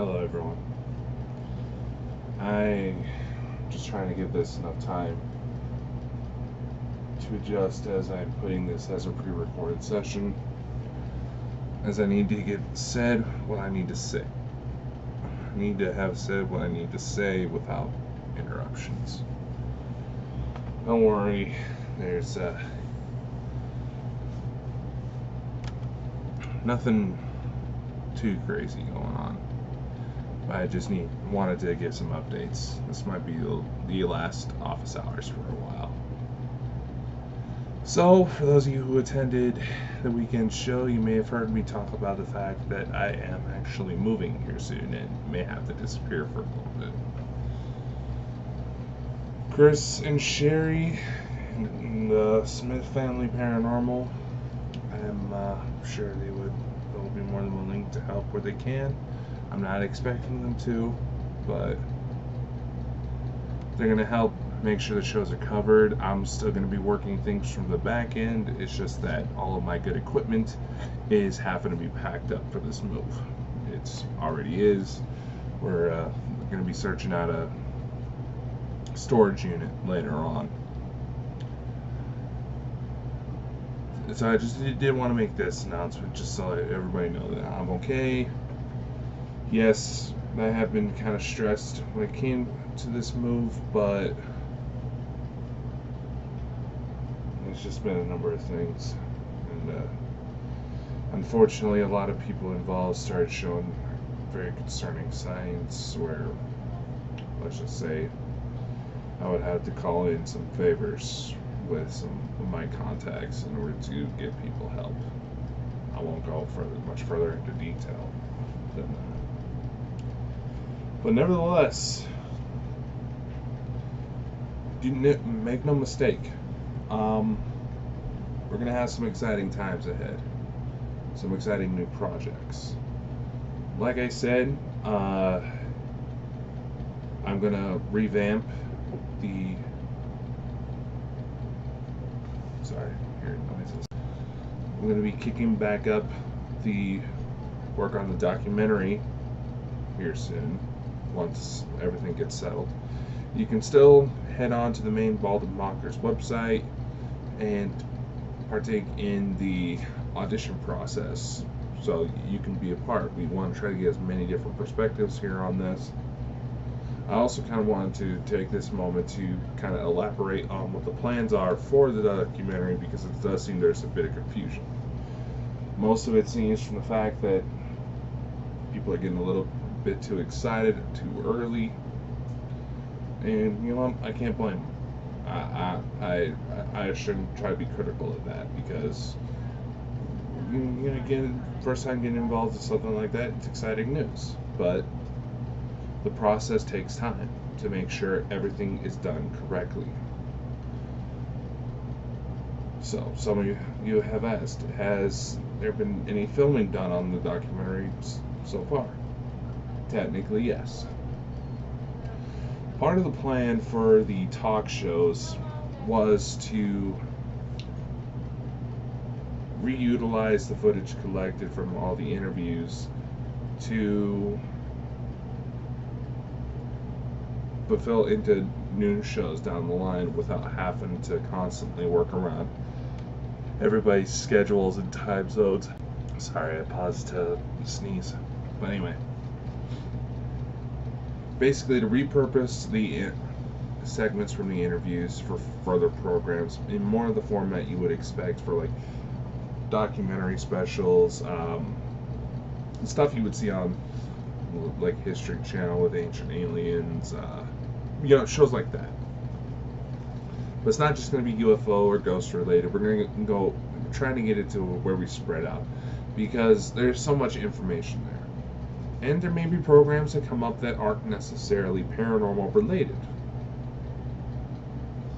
Hello everyone. I'm just trying to give this enough time to adjust as I'm putting this as a pre-recorded session, as I need to get said what I need to say. I need to have said what I need to say without interruptions. Don't worry, there's nothing too crazy going on. I just wanted to give some updates. This might be the last office hours for a while. So, for those of you who attended the weekend show, you may have heard me talk about the fact that I am actually moving here soon and may have to disappear for a little bit. Chris and Sherry and the Smith Family Paranormal, I'm sure they'll be more than willing to help where they can. I'm not expecting them to, but they're going to help make sure the shows are covered. I'm still going to be working things from the back end. It's just that all of my good equipment is having to be packed up for this move. It already is. We're going to be searching out a storage unit later on. So I just did want to make this announcement just so everybody know that I'm okay. Yes, I have been kind of stressed when it came to this move, but it's just been a number of things. And unfortunately, a lot of people involved started showing very concerning signs where, let's just say, I would have to call in some favors with some of my contacts in order to get people help. I won't go much further into detail than that. But nevertheless, make no mistake, we're going to have some exciting times ahead. Some exciting new projects. Like I said, I'm going to revamp the... Sorry, hearing noises. I'm going to be kicking back up the work on the documentary here soon, once everything gets settled. You can still head on to the main Bald and Mockers website and partake in the audition process, so you can be a part. We want to try to get as many different perspectives here on this. I also kind of wanted to take this moment to kind of elaborate on what the plans are for the documentary, because it does seem there's a bit of confusion. Most of it seems from the fact that people are getting a little bit too excited too early, and you know, I can't blame them. I shouldn't try to be critical of that, because first time getting involved in something like that, it's exciting news, but the process takes time to make sure everything is done correctly. So some of you have asked, has there been any filming done on the documentary so far? Technically, yes. Part of the plan for the talk shows was to reutilize the footage collected from all the interviews to fulfill into new shows down the line without having to constantly work around everybody's schedules and time zones. Sorry, I paused to sneeze. But anyway, basically to repurpose the segments from the interviews for further programs in more of the format you would expect for like documentary specials, stuff you would see on like History Channel with Ancient Aliens, shows like that. But it's not just going to be UFO or ghost related. We're going to go trying to get it to where we spread out, because there's so much information there. And there may be programs that come up that aren't necessarily paranormal related,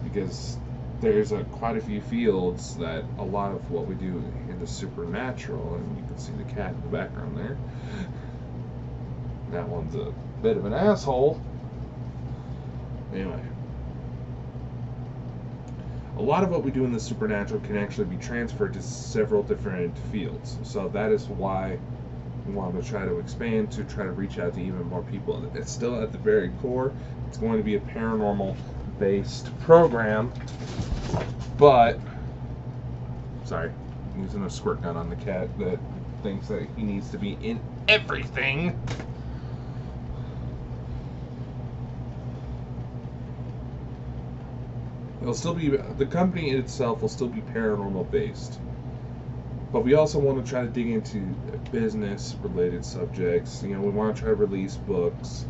because there's quite a few fields that a lot of what we do in the supernatural, and you can see the cat in the background there. That one's a bit of an asshole. Anyway, a lot of what we do in the supernatural can actually be transferred to several different fields. So that is why We want to try to expand to try to reach out to even more people. It's still at the very core, it's going to be a paranormal based program, but sorry, I'm using a squirt gun on the cat that thinks that he needs to be in everything. It'll still be, the company itself will still be paranormal based, but we also want to try to dig into business related subjects. We want to try to release books,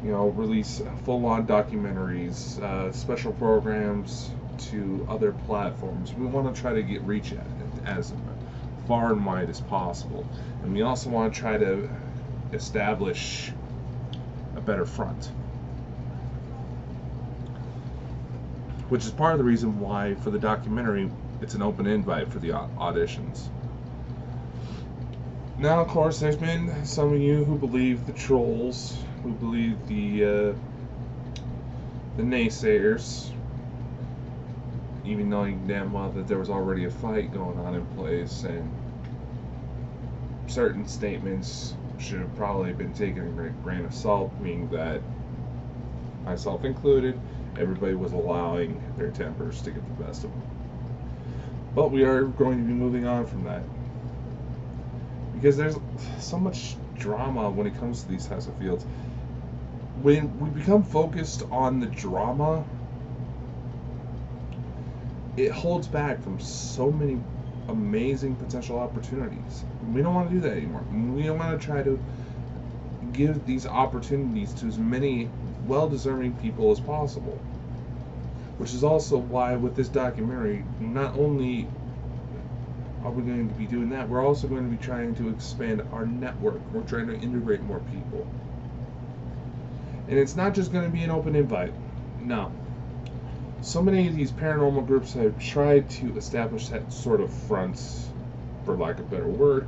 release full on documentaries, special programs to other platforms. We want to try to get reach at it as far and wide as possible, and we also want to try to establish a better front, which is part of the reason why for the documentary it's an open invite for the auditions. Now, of course, there's been some of you who believe the trolls, who believe the naysayers, even knowing damn well that there was already a fight going on in place, and certain statements should have probably been taken with a grain of salt, meaning that, myself included, everybody was allowing their tempers to get the best of them. But we are going to be moving on from that, because there's so much drama when it comes to these types of fields. When we become focused on the drama, it holds back from so many amazing potential opportunities. We don't want to do that anymore. We don't want to try to give these opportunities to as many well-deserving people as possible. Which is also why with this documentary, not only are we going to be doing that, we're also going to be trying to expand our network. We're trying to integrate more people. And it's not just going to be an open invite. No. So many of these paranormal groups have tried to establish that sort of front, for lack of a better word,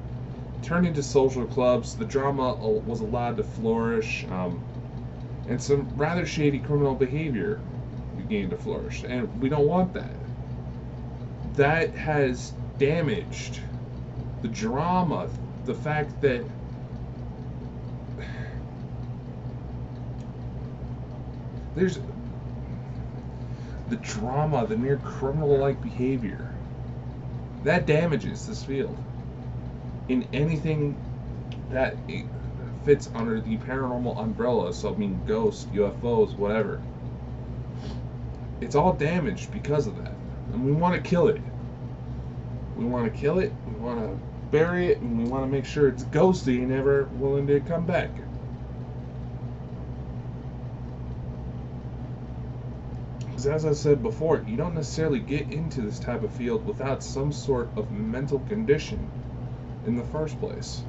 turned into social clubs. The drama was allowed to flourish, and some rather shady criminal behavior began to flourish, and we don't want that. That has damaged the drama, the fact that there's the drama, the mere criminal-like behavior that damages this field in anything that fits under the paranormal umbrella. So I mean, ghosts, UFOs, whatever. It's all damaged because of that, and we want to kill it. We want to kill it, we want to bury it, and we want to make sure it's ghosty and never willing to come back. Because as I said before, you don't necessarily get into this type of field without some sort of mental condition in the first place.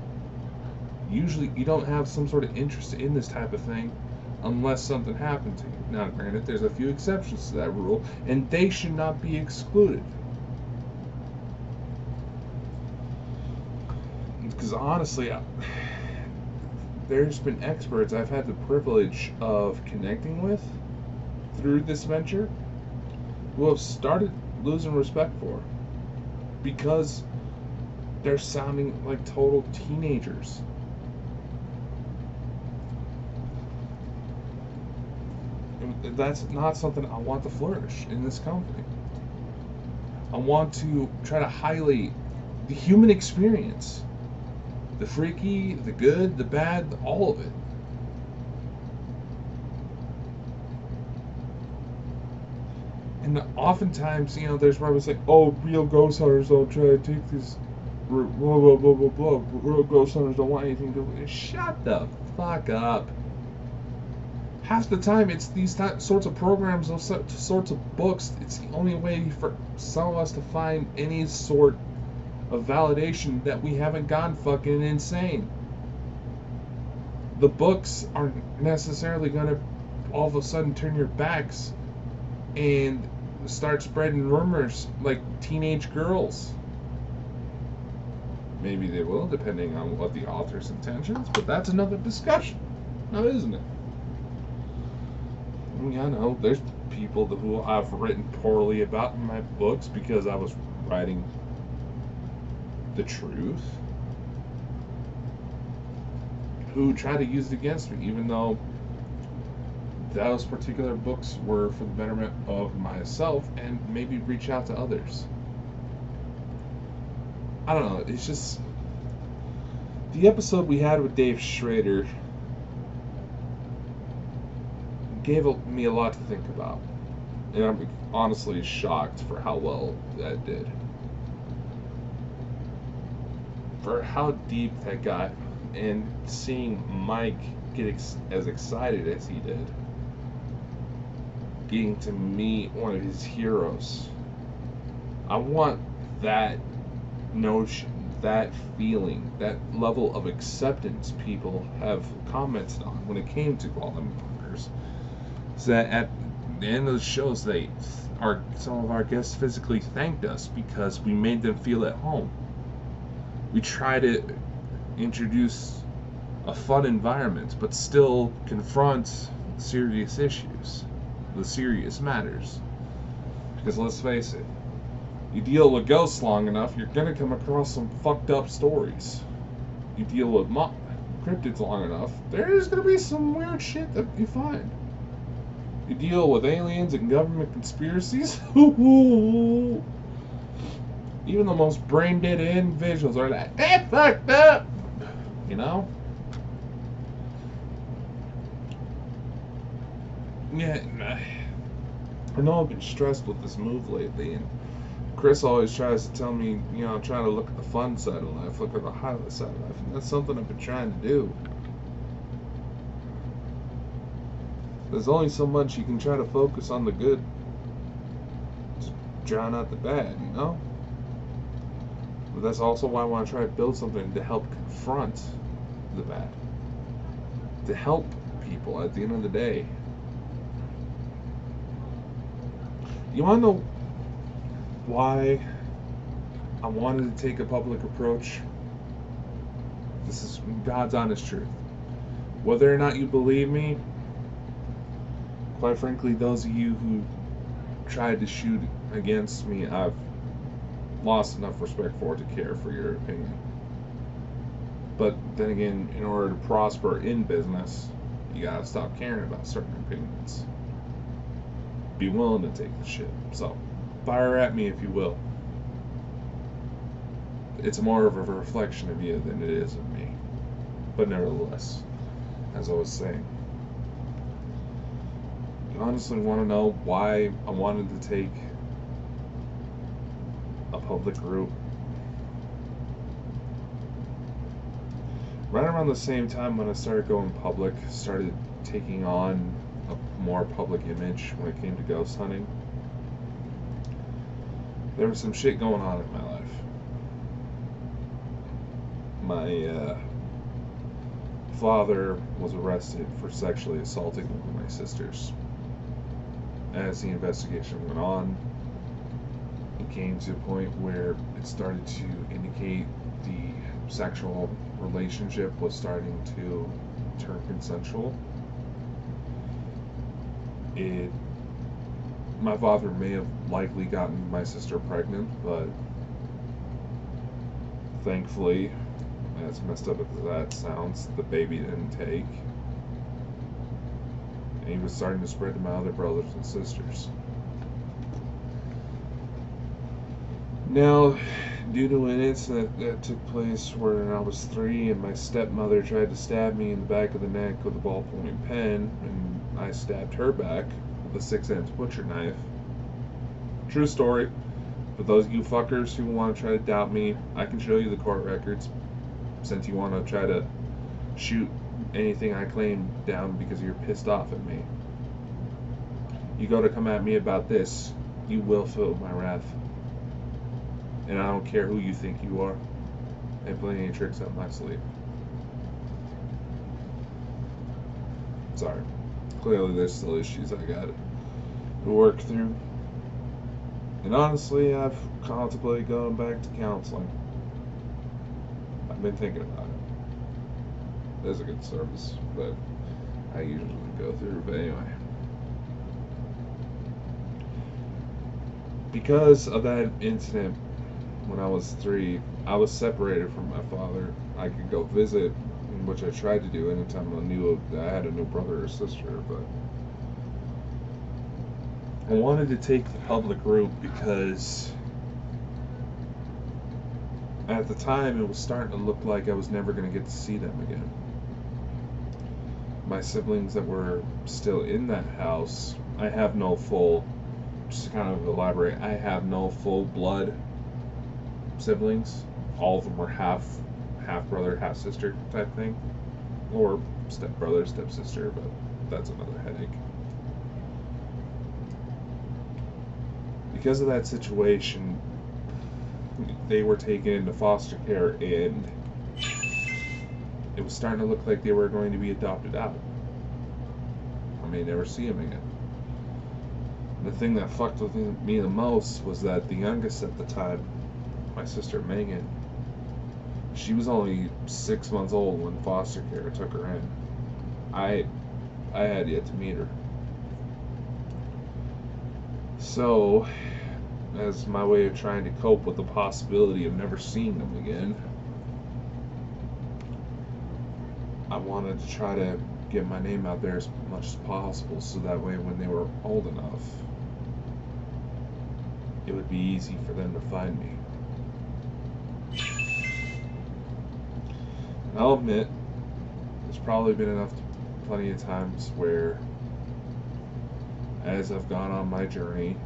Usually you don't have some sort of interest in this type of thing unless something happened to you. Now, granted, there's a few exceptions to that rule, and they should not be excluded. Because honestly, there's been experts I've had the privilege of connecting with through this venture who have started losing respect for, because they're sounding like total teenagers. That's not something I want to flourish in this company. I want to try to highlight the human experience, the freaky, the good, the bad, all of it. And oftentimes, there's probably saying, "Oh, real ghost hunters don't try to take this blah blah blah blah blah. Real ghost hunters don't want anything to do with it." Shut the fuck up. Half the time, it's these sorts of programs, those sorts of books, it's the only way for some of us to find any sort of validation that we haven't gone fucking insane. The books aren't necessarily going to all of a sudden turn your backs and start spreading rumors like teenage girls. Maybe they will, depending on what the author's intentions, but that's another discussion, now isn't it? Yeah, no, there's people who I've written poorly about in my books because I was writing the truth. who tried to use it against me, even though those particular books were for the betterment of myself and maybe reach out to others. I don't know, it's just the episode we had with Dave Schrader gave me a lot to think about. And I'm honestly shocked for how well that did. For how deep that got, and seeing Mike get as excited as he did. Getting to meet one of his heroes. I want that notion, that feeling, that level of acceptance people have commented on when it came to Quality Bunkers. So that at the end of the shows, some of our guests physically thanked us because we made them feel at home. We try to introduce a fun environment, but still confront serious issues, the serious matters. Because let's face it, you deal with ghosts long enough, you're gonna come across some fucked up stories. You deal with cryptids long enough, there's gonna be some weird shit that you find. You deal with aliens and government conspiracies, even the most brain dead individuals are like, that fucked up, you know? Yeah, I know I've been stressed with this move lately, and Chris always tries to tell me, I'm trying to look at the fun side of life, look at the highlight side of life, and that's something I've been trying to do. There's only so much you can try to focus on the good to drown out the bad, But that's also why I want to try to build something to help confront the bad. To help people at the end of the day. You want to know why I wanted to take a public approach? This is God's honest truth. Whether or not you believe me, quite frankly, those of you who tried to shoot against me, I've lost enough respect for to care for your opinion. But then again, in order to prosper in business, you gotta stop caring about certain opinions. Be willing to take the shit. So, fire at me if you will. It's more of a reflection of you than it is of me. But nevertheless, as I was saying, you honestly want to know why I wanted to take a public route? Right around the same time when I started going public, started taking on a more public image when it came to ghost hunting, there was some shit going on in my life. My father was arrested for sexually assaulting one of my sisters. As the investigation went on, it came to a point where it started to indicate the sexual relationship was starting to turn consensual. My father may have likely gotten my sister pregnant, but thankfully, as messed up as that sounds, the baby didn't take. And he was starting to spread to my other brothers and sisters. Now, due to an incident that took place where I was 3 and my stepmother tried to stab me in the back of the neck with a ballpoint pen, and I stabbed her back with a 6-inch butcher knife. True story. For those of you fuckers who want to try to doubt me, I can show you the court records. Since you want to try to shoot anything I claim down because you're pissed off at me. You go to come at me about this, you will feel my wrath. And I don't care who you think you are. I have plenty of tricks up my sleeve. Sorry. Clearly there's still issues I got to work through. And honestly, I've contemplated going back to counseling. I've been thinking about it. There's a good service, but I usually go through. But anyway. Because of that incident when I was 3, I was separated from my father. I could go visit which I tried to do anytime I knew I had a new brother or sister, but I wanted to take the public route because at the time it was starting to look like I was never going to get to see them again. My siblings that were still in that house, I have no full, just to kind of elaborate, I have no full blood siblings. All of them were half brother, half sister type thing, or step brother, step sister, but that's another headache. Because of that situation, they were taken into foster care, and it was starting to look like they were going to be adopted out. I may never see them again. The thing that fucked with me the most was that the youngest at the time, my sister Megan, she was only 6 months old when foster care took her in. I had yet to meet her. So, as my way of trying to cope with the possibility of never seeing them again, I wanted to try to get my name out there as much as possible, so that way when they were old enough, it would be easy for them to find me. And I'll admit, there's probably been plenty of times where, as I've gone on my journey,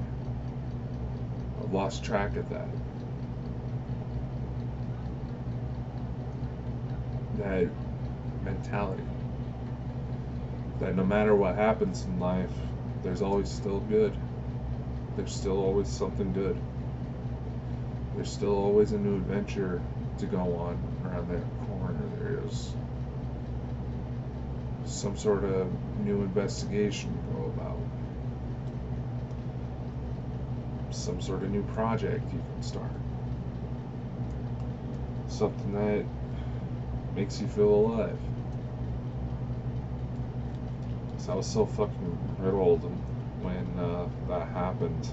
I've lost track of that mentality. That no matter what happens in life, there's always still good. There's still always something good. There's still always a new adventure to go on around that corner. There's some sort of new investigation to go about. Some sort of new project you can start. Something that makes you feel alive. So I was so fucking riddled when that happened.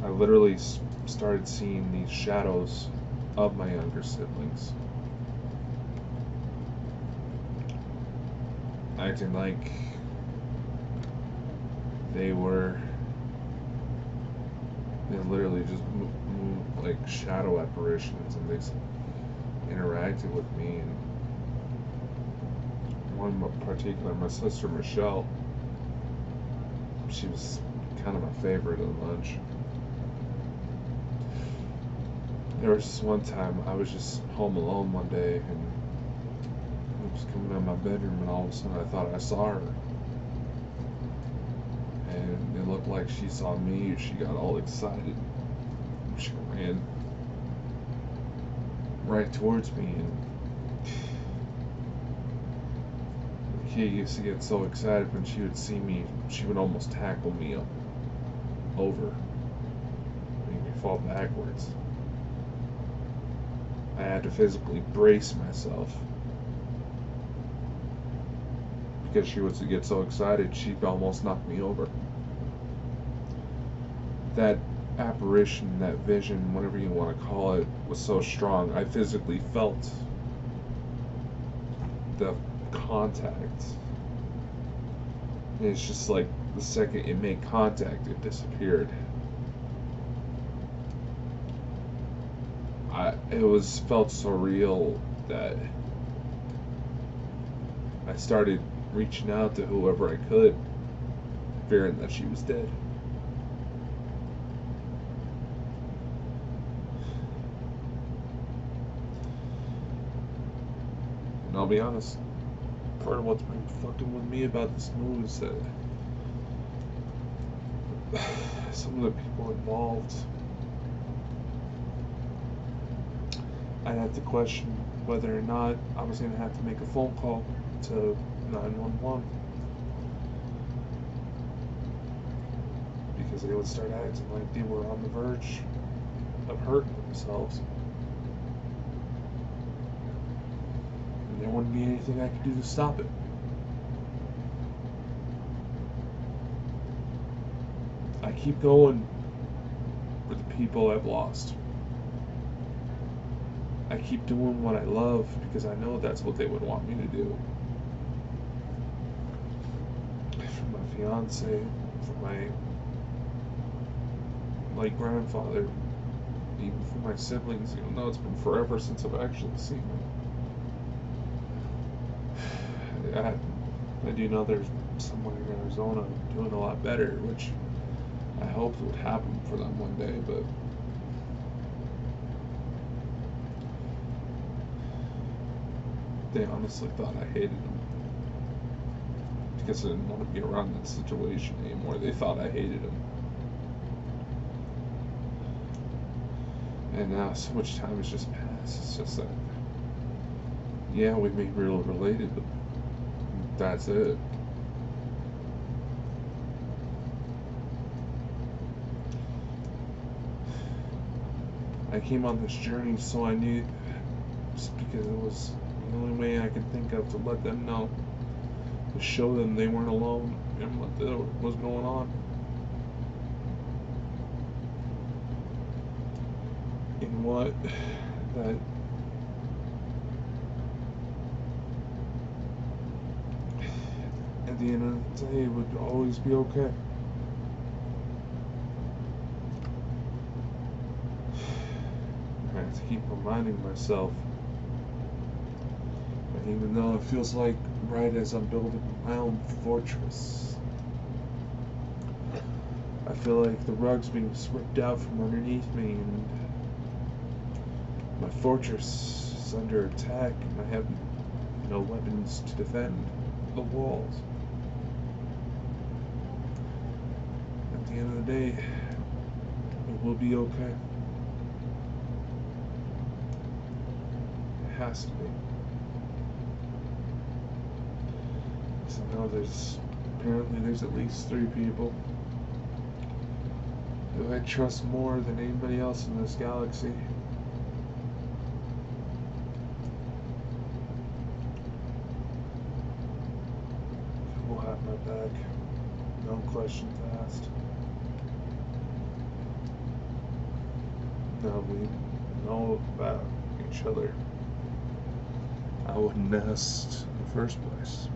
I literally started seeing these shadows of my younger siblings, acting like they were literally just like shadow apparitions, and they interacted with me. And one in particular, my sister Michelle, she was kind of my favorite of the bunch. There was this one time I was just home alone one day, and I was coming out of my bedroom, and all of a sudden I thought I saw her. And it looked like she saw me. She got all excited. She ran right towards me, and the kid used to get so excited when she would see me, she would almost tackle me over, make me fall backwards. I had to physically brace myself, because she would get so excited she'd almost knock me over. That apparition, that vision, whatever you want to call it, was so strong. I physically felt the contact. And it's just like the second it made contact, it disappeared. It felt so real that I started reaching out to whoever I could, fearing that she was dead. And I'll be honest, part of what's been fucking with me about this move is that some of the people involved, I'd have to question whether or not I was going to have to make a phone call to 911, because they would start acting like they were on the verge of hurting themselves, and there wouldn't be anything I could do to stop it. I keep going for the people I've lost. I keep doing what I love because I know that's what they would want me to do. For my fiance, for my late grandfather, even for my siblings, even though it's been forever since I've actually seen them. I do know there's someone in Arizona doing a lot better, which I hoped would happen for them one day, but they honestly thought I hated them because I didn't want to be around that situation anymore. They thought I hated them. And now so much time has just passed. It's just that, yeah, we may be real related, but that's it. I came on this journey so I knew, just because it was the only way I could think of to let them know, to show them they weren't alone in what was going on. In what that at the end of the day it would always be okay. I have to keep reminding myself. And even though it feels like right as I'm building my own fortress, I feel like the rug's being swept out from underneath me and my fortress is under attack and I have no weapons to defend the walls. At the end of the day, it will be okay. It has to be. So now apparently there's at least 3 people who I trust more than anybody else in this galaxy. Will have my back, no questions asked. Now we know about each other. I wouldn't ask in the first place.